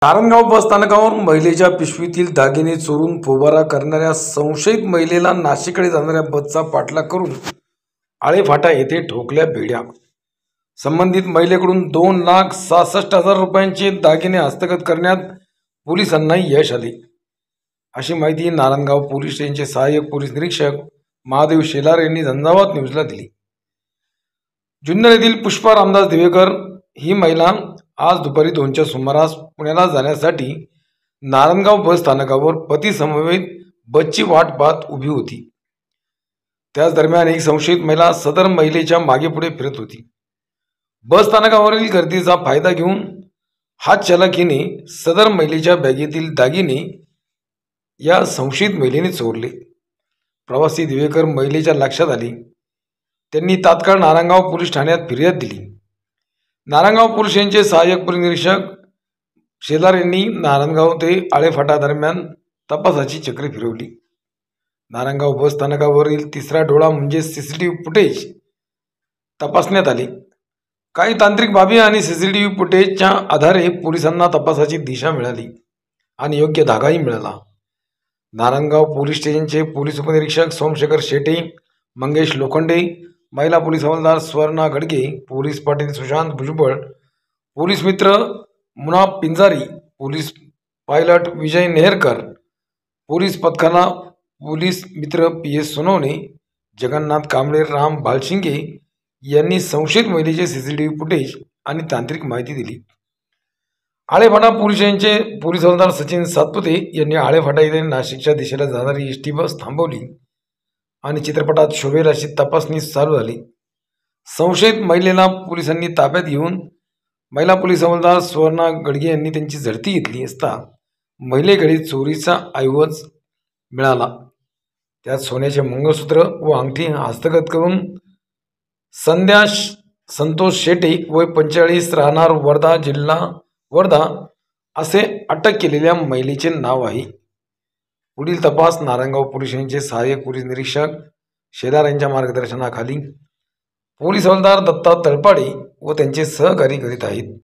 नारायणगाव बस स्थानकावर महिलेच्या पिशवीतील दागिने चोरून पोबारा करणाऱ्या संशयित महिलेला नाशिककडे जाणाऱ्या बसचा पाठलाग करून आळेफाटा येथे ठोकल्या बेड्या। संबंधित महिलेकडून 2,66,000 रुपयांचे दागिने हस्तगत करण्यात पोलिसांना यश आले, अशी माहिती नारायणगाव पोलीस स्टेशनचे सहाय्यक पोलीस निरीक्षक महादेव शेलार यांनी झंझावात न्यूजला दिली। जुन्नर येथील पुष्पा रामदास दिवेकर ही महिला आज दुपारी 2च्या सुमारास पुण्याला जाण्यासाठी नारायणगाव बस स्थानकावर पती समवेत बसची वाट पाहत उभी होती। त्याच दरम्यान एक संशयित महिला सदर महिलेच्या मागे पुढे फिरत होती। बस स्थानकावरील गर्दीचा फायदा घेऊन हातचलाखीने सदर महिलेच्या बॅगेतील दागिने या संशयित महिलेने चोरले। प्रवासी दिवेकर महिलेच्या लक्षात आले, त्यांनी तात्काळ नारायणगाव पोलीस ठाण्यात फिर्याद दिली। नारायणगाव पोलीस स्टेशनचे सहाय्यक पोलीस निरीक्षक शेलार यांनी नारायणगाव ते आळेफाटा दरम्यान तपासाची चक्रे फिरवली। नारायणगाव बस स्थानकावरील तिसरा डोळा म्हणजे सीसीटीव्ही फुटेज तपासण्यात आले। काही तांत्रिक बाबी आणि सीसीटीव्ही फुटेजच्या आधारे पोलिसांना तपासाची दिशा मिळाली आणि योग्य धागाही मिळाला। नारायणगाव पोलीस स्टेशनचे पोलीस उपनिरीक्षक सोमशेखर शेटे, मंगेश लोखंडे, महिला पोलीस हवालदार स्वर्णा गडगे, पोलीस पाटील सुशांत भुजबळ, पोलीस मित्र मुना पिंजारी, पोलीस पायलट विजय नेहरकर, पोलीस पथकाला पोलीस मित्र PS सोनवणे, जगन्नाथ कांबळे, राम बालशिंगे यांनी संशयित महिलेचे सीसीटीव्ही फुटेज आणि तांत्रिक माहिती दिली। आळेफाटा पोलीस स्टेशनचे पोलीस हवालदार सचिन सातपुते यांनी आळेफाटा येथे नाशिकच्या दिशेला जाणारी एसटी बस थांबवली आणि चित्रपटात शोभेल अशी तपासणी चालू झाली। संशयित महिलेला पोलिसांनी ताब्यात घेऊन महिला पोलीस हवालदार स्वर्णा गडगे यांनी त्यांची झडती घेतली असता महिलेकडे चोरीचा ऐवज मिळाला। त्यात सोन्याचे मंगळसूत्र व अंगठी हस्तगत करून संध्या संतोष शेटे वय 45 राहणार वर्धा जिल्हा वर्धा असे अटक केलेल्या महिलेचे नाव आहे। पुढील तपास नारायणगाव पोलीस स्टेशनचे सहाय्यक पोलीस निरीक्षक शेलार यांच्या मार्गदर्शनाखाली पोलीस हवालदार दत्ता तळपाडे व त्यांचे सहकारी करीत आहेत।